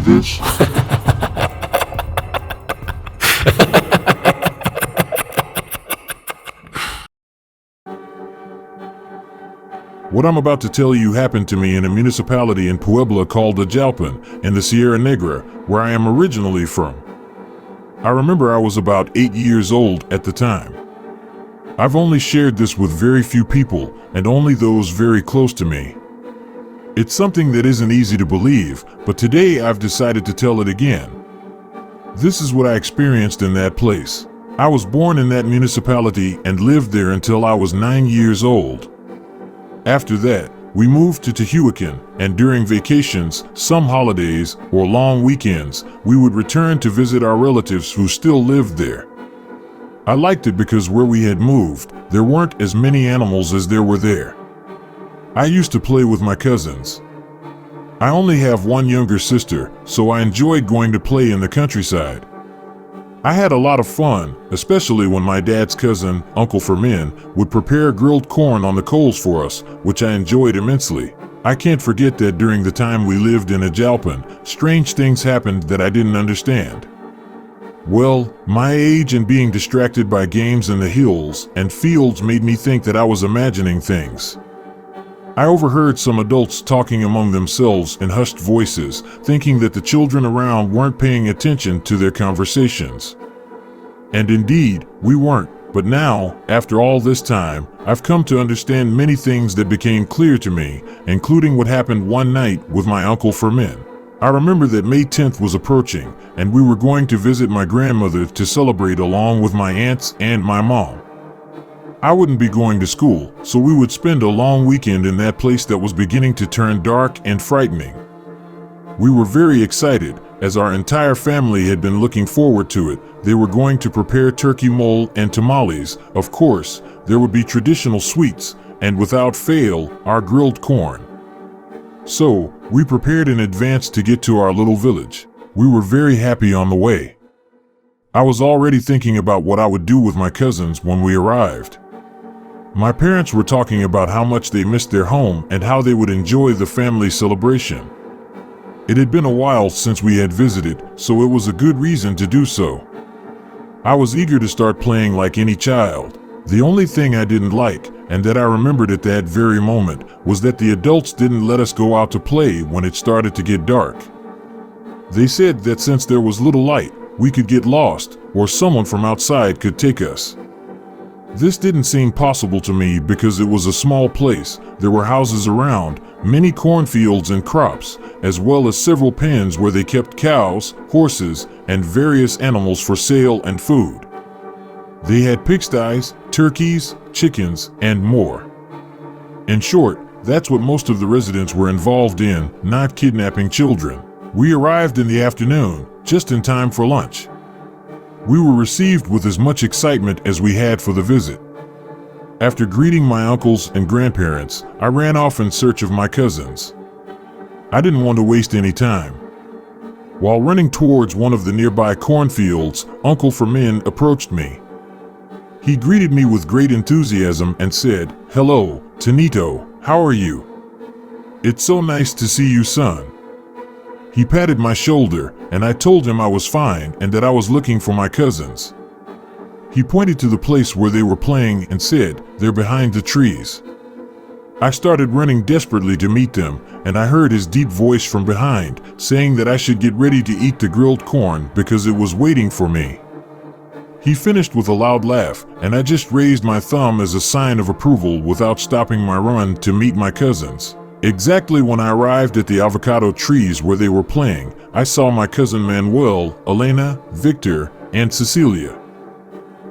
this? What I'm about to tell you happened to me in a municipality in Puebla called Ajalpan in the Sierra Negra, where I am originally from. I remember I was about 8 years old at the time. I've only shared this with very few people, and only those very close to me. It's something that isn't easy to believe, but today I've decided to tell it again. This is what I experienced in that place. I was born in that municipality and lived there until I was 9 years old. After that, we moved to Tehuacan, and during vacations, some holidays, or long weekends, we would return to visit our relatives who still lived there. I liked it because where we had moved, there weren't as many animals as there were there. I used to play with my cousins. I only have one younger sister, so I enjoyed going to play in the countryside. I had a lot of fun, especially when my dad's cousin, Uncle Forment, would prepare grilled corn on the coals for us, which I enjoyed immensely. I can't forget that during the time we lived in Ajalpan, strange things happened that I didn't understand. Well, my age and being distracted by games in the hills and fields made me think that I was imagining things. I overheard some adults talking among themselves in hushed voices, thinking that the children around weren't paying attention to their conversations. And indeed, we weren't, but now, after all this time, I've come to understand many things that became clear to me, including what happened one night with my Uncle Fermín. I remember that May 10th was approaching, and we were going to visit my grandmother to celebrate along with my aunts and my mom. I wouldn't be going to school, so we would spend a long weekend in that place that was beginning to turn dark and frightening. We were very excited, as our entire family had been looking forward to it. They were going to prepare turkey mole and tamales. Of course, there would be traditional sweets, and without fail, our grilled corn. So, we prepared in advance to get to our little village. We were very happy on the way. I was already thinking about what I would do with my cousins when we arrived. My parents were talking about how much they missed their home and how they would enjoy the family celebration. It had been a while since we had visited, so it was a good reason to do so. I was eager to start playing like any child. The only thing I didn't like, and that I remembered at that very moment, was that the adults didn't let us go out to play when it started to get dark. They said that since there was little light, we could get lost, or someone from outside could take us. This didn't seem possible to me because it was a small place. There were houses around, many cornfields and crops, as well as several pens where they kept cows, horses, and various animals for sale and food. They had pigsties, turkeys, chickens, and more. In short, that's what most of the residents were involved in, not kidnapping children. We arrived in the afternoon, just in time for lunch. We were received with as much excitement as we had for the visit. After greeting my uncles and grandparents, I ran off in search of my cousins. I didn't want to waste any time. While running towards one of the nearby cornfields, Uncle Forment approached me. He greeted me with great enthusiasm and said, "Hello, Tonito, how are you? It's so nice to see you, son." He patted my shoulder, and I told him I was fine and that I was looking for my cousins. He pointed to the place where they were playing and said, "They're behind the trees." I started running desperately to meet them, and I heard his deep voice from behind, saying that I should get ready to eat the grilled corn because it was waiting for me. He finished with a loud laugh, and I just raised my thumb as a sign of approval without stopping my run to meet my cousins. Exactly when I arrived at the avocado trees where they were playing, I saw my cousin Manuel, Elena, Victor, and Cecilia.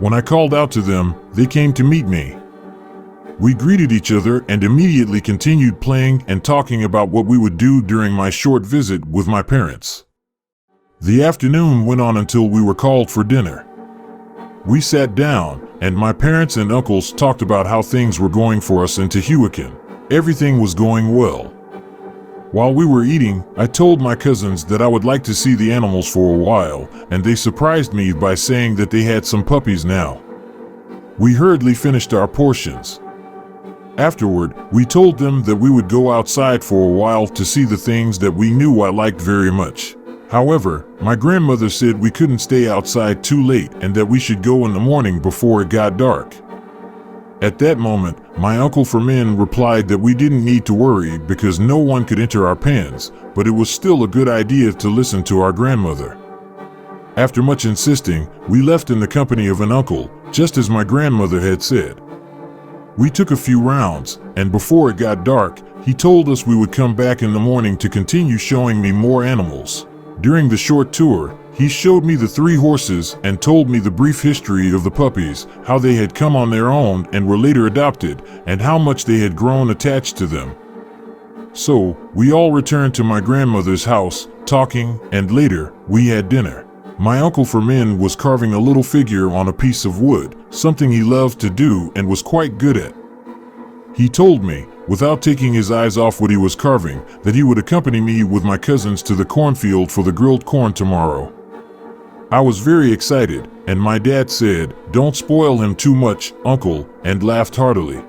When I called out to them, they came to meet me. We greeted each other and immediately continued playing and talking about what we would do during my short visit with my parents. The afternoon went on until we were called for dinner. We sat down, and my parents and uncles talked about how things were going for us in Tehuacan. Everything was going well. While we were eating, I told my cousins that I would like to see the animals for a while, and they surprised me by saying that they had some puppies now. We hurriedly finished our portions. Afterward, we told them that we would go outside for a while to see the things that we knew I liked very much. However, my grandmother said we couldn't stay outside too late and that we should go in the morning before it got dark. At that moment, my Uncle Forment replied that we didn't need to worry because no one could enter our pens, but it was still a good idea to listen to our grandmother. After much insisting, we left in the company of an uncle, just as my grandmother had said. We took a few rounds, and before it got dark, he told us we would come back in the morning to continue showing me more animals. During the short tour, he showed me the 3 horses and told me the brief history of the puppies, how they had come on their own and were later adopted, and how much they had grown attached to them. So, we all returned to my grandmother's house, talking, and later, we had dinner. My Uncle Fermín was carving a little figure on a piece of wood, something he loved to do and was quite good at. He told me, without taking his eyes off what he was carving, that he would accompany me with my cousins to the cornfield for the grilled corn tomorrow. I was very excited, and my dad said, "Don't spoil him too much, Uncle," and laughed heartily.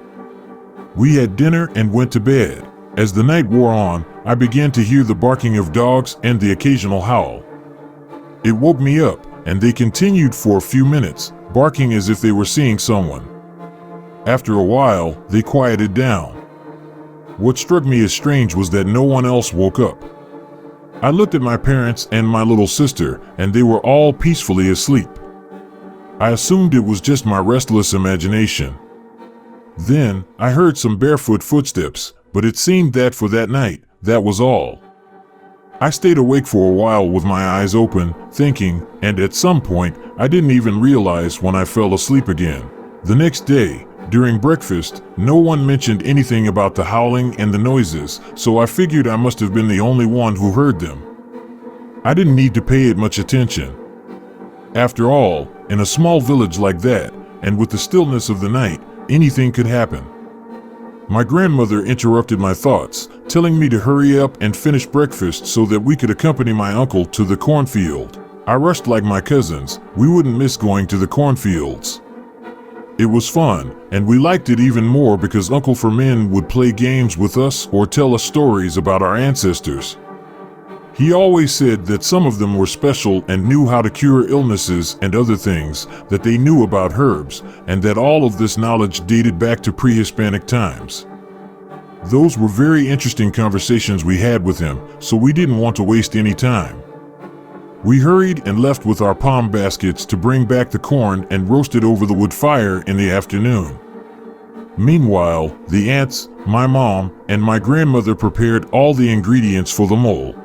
We had dinner and went to bed. As the night wore on, I began to hear the barking of dogs and the occasional howl. It woke me up, and they continued for a few minutes, barking as if they were seeing someone. After a while, they quieted down. What struck me as strange was that no one else woke up. I looked at my parents and my little sister, and they were all peacefully asleep. I assumed it was just my restless imagination. Then, I heard some barefoot footsteps, but it seemed that for that night, that was all. I stayed awake for a while with my eyes open, thinking, and at some point, I didn't even realize when I fell asleep again. The next day, during breakfast, no one mentioned anything about the howling and the noises, so I figured I must have been the only one who heard them. I didn't need to pay it much attention. After all, in a small village like that, and with the stillness of the night, anything could happen. My grandmother interrupted my thoughts, telling me to hurry up and finish breakfast so that we could accompany my uncle to the cornfield. I rushed like my cousins. We wouldn't miss going to the cornfields. It was fun, and we liked it even more because Uncle Forment would play games with us or tell us stories about our ancestors. He always said that some of them were special and knew how to cure illnesses and other things, that they knew about herbs, and that all of this knowledge dated back to pre-Hispanic times. Those were very interesting conversations we had with him, so we didn't want to waste any time. We hurried and left with our palm baskets to bring back the corn and roast it over the wood fire in the afternoon. Meanwhile, the aunts, my mom, and my grandmother prepared all the ingredients for the mole.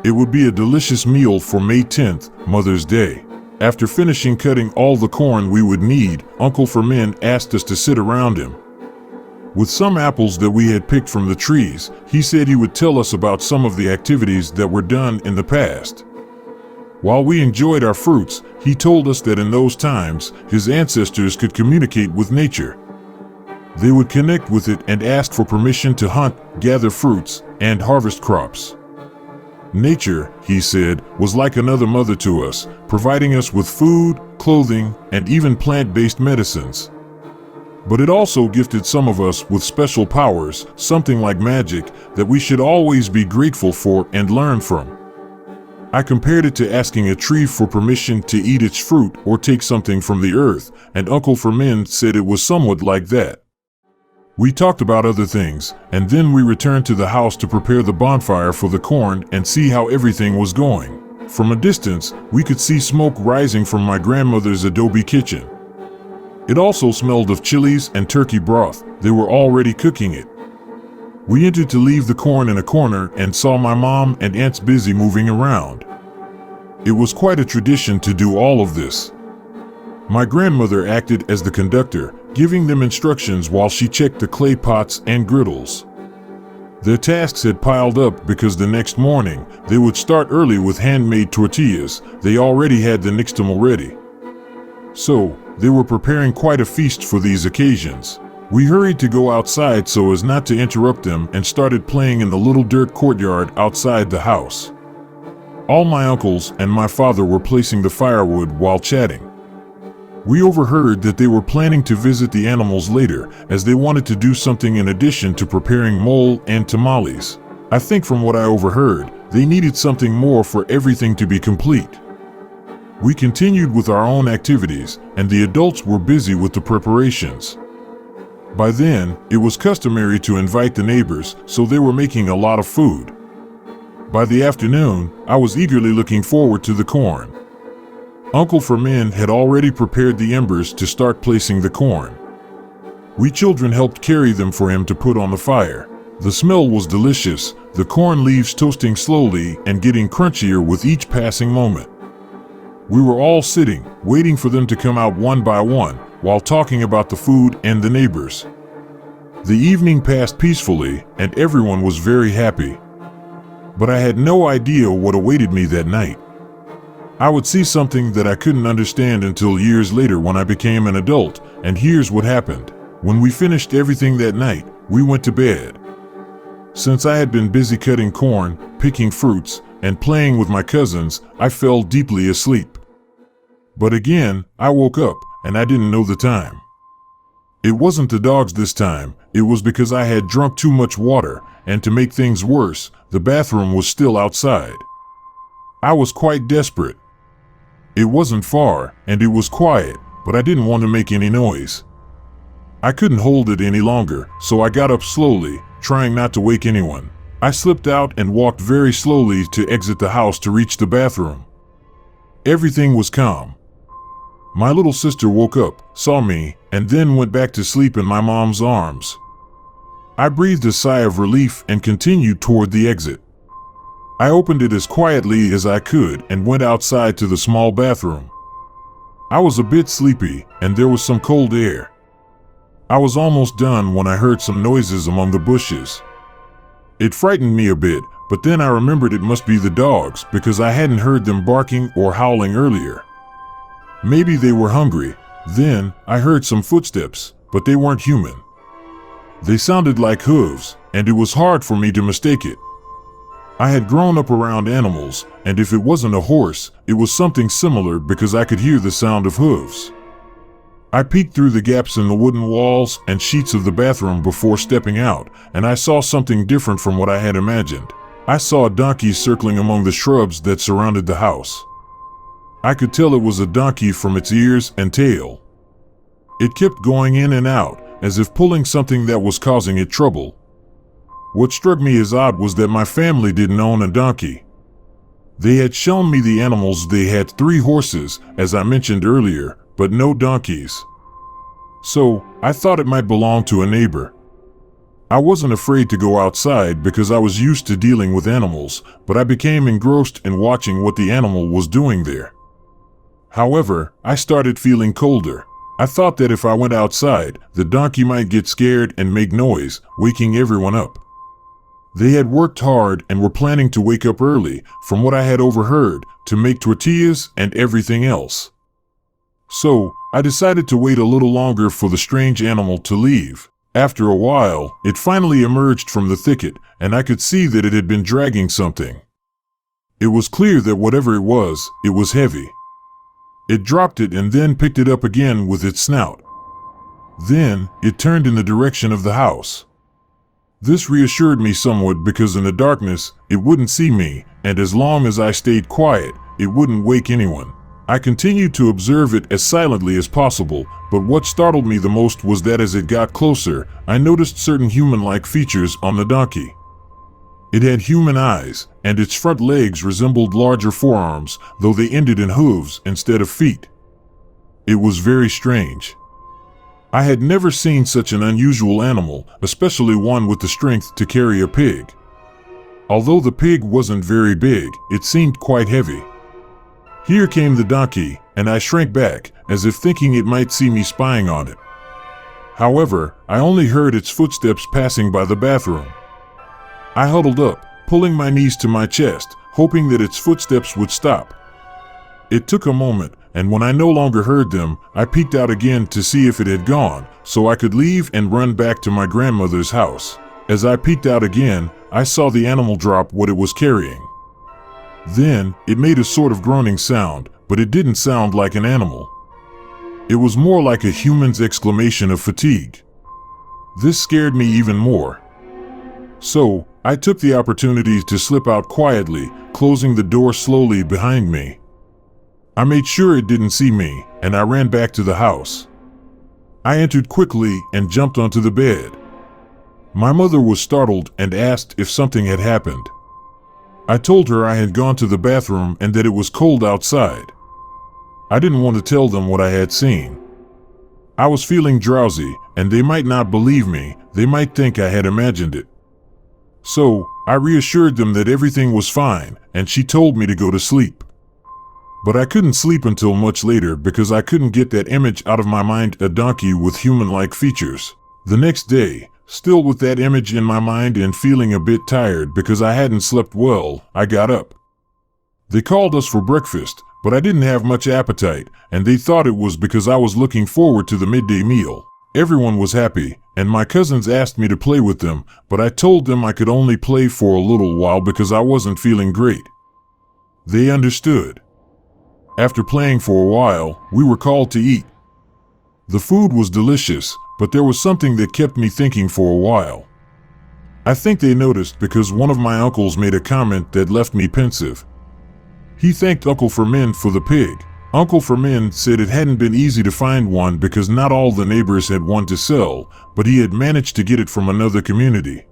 It would be a delicious meal for May 10th, Mother's Day. After finishing cutting all the corn we would need, Uncle Forment asked us to sit around him. With some apples that we had picked from the trees, he said he would tell us about some of the activities that were done in the past. While we enjoyed our fruits, he told us that in those times, his ancestors could communicate with nature. They would connect with it and ask for permission to hunt, gather fruits, and harvest crops. Nature, he said, was like another mother to us, providing us with food, clothing, and even plant-based medicines. But it also gifted some of us with special powers, something like magic, that we should always be grateful for and learn from. I compared it to asking a tree for permission to eat its fruit or take something from the earth, and Uncle Forment said it was somewhat like that. We talked about other things, and then we returned to the house to prepare the bonfire for the corn and see how everything was going. From a distance, we could see smoke rising from my grandmother's adobe kitchen. It also smelled of chilies and turkey broth. They were already cooking it. We entered to leave the corn in a corner and saw my mom and aunts busy moving around. It was quite a tradition to do all of this. My grandmother acted as the conductor, giving them instructions while she checked the clay pots and griddles. Their tasks had piled up because the next morning, they would start early with handmade tortillas. They already had the nixtamal ready. So, they were preparing quite a feast for these occasions. We hurried to go outside so as not to interrupt them and started playing in the little dirt courtyard outside the house. All my uncles and my father were placing the firewood while chatting. We overheard that they were planning to visit the animals later, as they wanted to do something in addition to preparing mole and tamales. I think from what I overheard, They needed something more for everything to be complete. We continued with our own activities, and the adults were busy with the preparations. By then, it was customary to invite the neighbors, so they were making a lot of food. By the afternoon, I was eagerly looking forward to the corn. Uncle Forment had already prepared the embers to start placing the corn. We children helped carry them for him to put on the fire. The smell was delicious, the corn leaves toasting slowly and getting crunchier with each passing moment. We were all sitting, waiting for them to come out one by one, while talking about the food and the neighbors. The evening passed peacefully, and everyone was very happy. But I had no idea what awaited me that night. I would see something that I couldn't understand until years later when I became an adult, and here's what happened. When we finished everything that night, we went to bed. Since I had been busy cutting corn, picking fruits, and playing with my cousins, I fell deeply asleep. But again, I woke up, and I didn't know the time. It wasn't the dogs this time, it was because I had drunk too much water, and to make things worse, the bathroom was still outside. I was quite desperate. It wasn't far, and it was quiet, but I didn't want to make any noise. I couldn't hold it any longer, so I got up slowly, trying not to wake anyone. I slipped out and walked very slowly to exit the house to reach the bathroom. Everything was calm. My little sister woke up, saw me, and then went back to sleep in my mom's arms. I breathed a sigh of relief and continued toward the exit. I opened it as quietly as I could and went outside to the small bathroom. I was a bit sleepy, and there was some cold air. I was almost done when I heard some noises among the bushes. It frightened me a bit, but then I remembered it must be the dogs because I hadn't heard them barking or howling earlier. Maybe they were hungry. Then I heard some footsteps, but they weren't human. They sounded like hooves, and it was hard for me to mistake it. I had grown up around animals, and if it wasn't a horse, it was something similar because I could hear the sound of hooves. I peeked through the gaps in the wooden walls and sheets of the bathroom before stepping out, and I saw something different from what I had imagined. I saw a donkey circling among the shrubs that surrounded the house. I could tell it was a donkey from its ears and tail. It kept going in and out, as if pulling something that was causing it trouble. What struck me as odd was that my family didn't own a donkey. They had shown me the animals. They had 3 horses, as I mentioned earlier, but no donkeys. So, I thought it might belong to a neighbor. I wasn't afraid to go outside because I was used to dealing with animals, but I became engrossed in watching what the animal was doing there. However, I started feeling colder. I thought that if I went outside, the donkey might get scared and make noise, waking everyone up. They had worked hard and were planning to wake up early, from what I had overheard, to make tortillas and everything else. So, I decided to wait a little longer for the strange animal to leave. After a while, it finally emerged from the thicket, and I could see that it had been dragging something. It was clear that whatever it was heavy. It dropped it and then picked it up again with its snout. Then, it turned in the direction of the house. This reassured me somewhat because in the darkness, it wouldn't see me, and as long as I stayed quiet, it wouldn't wake anyone. I continued to observe it as silently as possible, but what startled me the most was that as it got closer, I noticed certain human-like features on the donkey. It had human eyes, and its front legs resembled larger forearms, though they ended in hooves instead of feet. It was very strange. I had never seen such an unusual animal, especially one with the strength to carry a pig. Although the pig wasn't very big, it seemed quite heavy. Here came the donkey, and I shrank back, as if thinking it might see me spying on it. However, I only heard its footsteps passing by the bathroom. I huddled up, pulling my knees to my chest, hoping that its footsteps would stop. It took a moment, and when I no longer heard them, I peeked out again to see if it had gone, so I could leave and run back to my grandmother's house. As I peeked out again, I saw the animal drop what it was carrying. Then, it made a sort of groaning sound, but it didn't sound like an animal. It was more like a human's exclamation of fatigue. This scared me even more. So, I took the opportunity to slip out quietly, closing the door slowly behind me. I made sure it didn't see me, and I ran back to the house. I entered quickly and jumped onto the bed. My mother was startled and asked if something had happened. I told her I had gone to the bathroom and that it was cold outside. I didn't want to tell them what I had seen. I was feeling drowsy, and they might not believe me. They might think I had imagined it. So, I reassured them that everything was fine, and she told me to go to sleep. But I couldn't sleep until much later because I couldn't get that image out of my mind, a donkey with human-like features. The next day, still with that image in my mind and feeling a bit tired because I hadn't slept well, I got up. They called us for breakfast, but I didn't have much appetite, and they thought it was because I was looking forward to the midday meal. Everyone was happy, and my cousins asked me to play with them, but I told them I could only play for a little while because I wasn't feeling great. They understood. After playing for a while, we were called to eat. The food was delicious, but there was something that kept me thinking for a while. I think they noticed because one of my uncles made a comment that left me pensive. He thanked Uncle Forment for the pig. Uncle Forment said it hadn't been easy to find one because not all the neighbors had one to sell, but he had managed to get it from another community.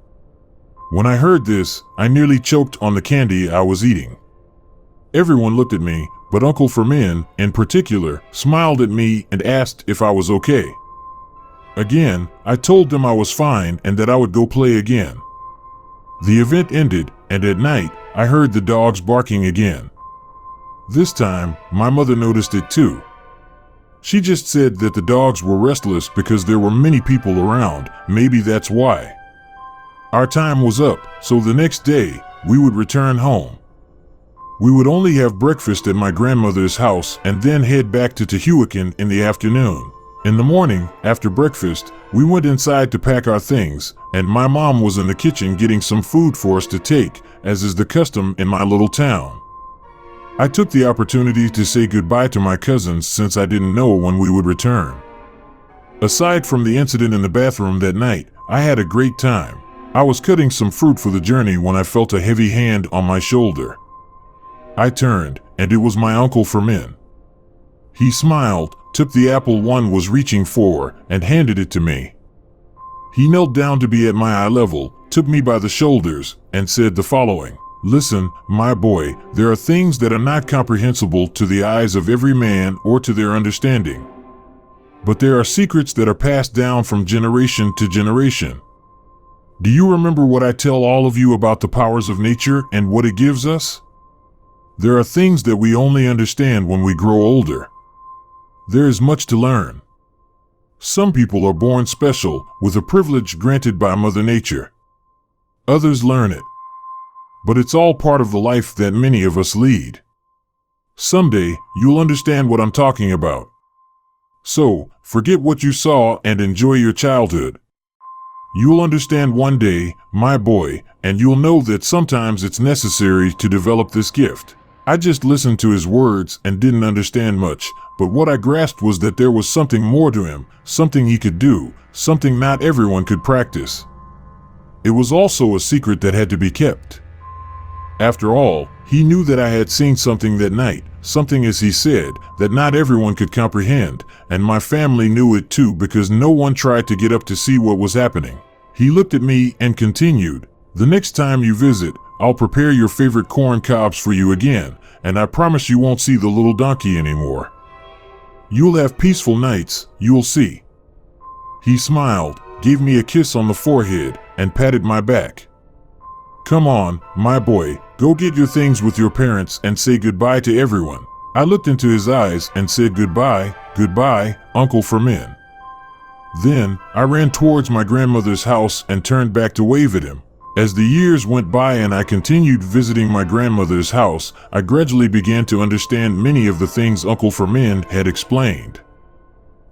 When I heard this, I nearly choked on the candy I was eating. Everyone looked at me, but Uncle Fermín, in particular, smiled at me and asked if I was okay. Again, I told them I was fine and that I would go play again. The event ended, and at night, I heard the dogs barking again. This time, my mother noticed it too. She just said that the dogs were restless because there were many people around. Maybe that's why. Our time was up, so the next day, we would return home. We would only have breakfast at my grandmother's house and then head back to Tehuacán in the afternoon. In the morning, after breakfast, we went inside to pack our things, and my mom was in the kitchen getting some food for us to take, as is the custom in my little town. I took the opportunity to say goodbye to my cousins since I didn't know when we would return. Aside from the incident in the bathroom that night, I had a great time. I was cutting some fruit for the journey when I felt a heavy hand on my shoulder. I turned, and it was my Uncle Forment. He smiled, took the apple one was reaching for, and handed it to me. He knelt down to be at my eye level, took me by the shoulders, and said the following: "Listen, my boy, there are things that are not comprehensible to the eyes of every man or to their understanding. But there are secrets that are passed down from generation to generation. Do you remember what I tell all of you about the powers of nature and what it gives us? There are things that we only understand when we grow older. There is much to learn. Some people are born special, with a privilege granted by Mother Nature. Others learn it. But it's all part of the life that many of us lead. Someday, you'll understand what I'm talking about. So, forget what you saw and enjoy your childhood. You'll understand one day, my boy, and you'll know that sometimes it's necessary to develop this gift." I just listened to his words and didn't understand much, but what I grasped was that there was something more to him, something he could do, something not everyone could practice. It was also a secret that had to be kept. After all, he knew that I had seen something that night, something, as he said, that not everyone could comprehend, and my family knew it too because no one tried to get up to see what was happening. He looked at me and continued, "The next time you visit, I'll prepare your favorite corn cobs for you again, and I promise you won't see the little donkey anymore. You'll have peaceful nights, you'll see." He smiled, gave me a kiss on the forehead, and patted my back. "Come on, my boy, go get your things with your parents and say goodbye to everyone." I looked into his eyes and said goodbye, "Goodbye, Uncle Fermín." Then, I ran towards my grandmother's house and turned back to wave at him. As the years went by and I continued visiting my grandmother's house, I gradually began to understand many of the things Uncle Forment had explained.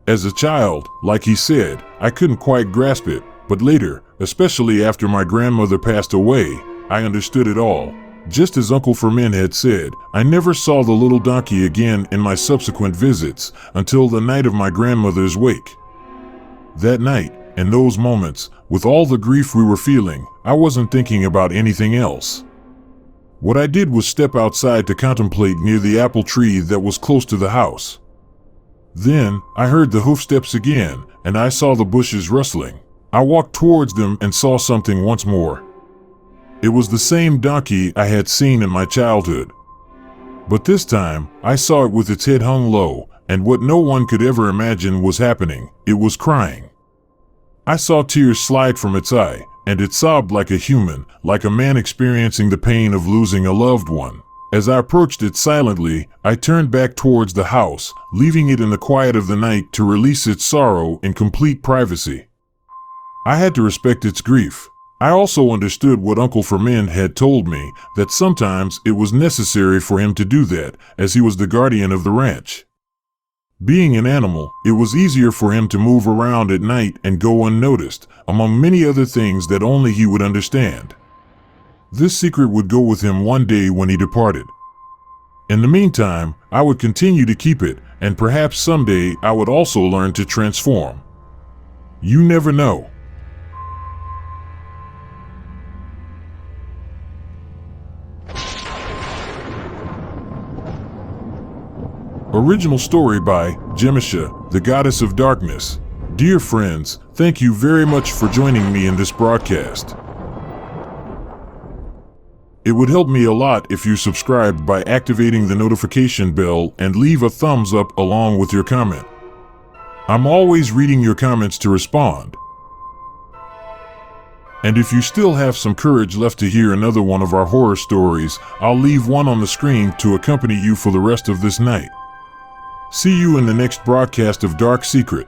As a child, like he said, I couldn't quite grasp it, but later, especially after my grandmother passed away, I understood it all. Just as Uncle Forment had said, I never saw the little donkey again in my subsequent visits until the night of my grandmother's wake. That night, In those moments, with all the grief we were feeling, I wasn't thinking about anything else. What I did was step outside to contemplate near the apple tree that was close to the house. Then, I heard the hoofsteps again, and I saw the bushes rustling. I walked towards them and saw something once more. It was the same donkey I had seen in my childhood. But this time, I saw it with its head hung low, and what no one could ever imagine was happening. It was crying. I saw tears slide from its eye, and it sobbed like a human, like a man experiencing the pain of losing a loved one. As I approached it silently, I turned back towards the house, leaving it in the quiet of the night to release its sorrow in complete privacy. I had to respect its grief. I also understood what Uncle Forment had told me, that sometimes it was necessary for him to do that, as he was the guardian of the ranch. Being an animal, it was easier for him to move around at night and go unnoticed, among many other things that only he would understand. This secret would go with him one day when he departed. In the meantime, I would continue to keep it, and perhaps someday I would also learn to transform. You never know. Original story by Jemisha, the Goddess of Darkness. Dear friends, thank you very much for joining me in this broadcast. It would help me a lot if you subscribed by activating the notification bell and leave a thumbs up along with your comment. I'm always reading your comments to respond. And if you still have some courage left to hear another one of our horror stories, I'll leave one on the screen to accompany you for the rest of this night. See you in the next broadcast of Dark Secret.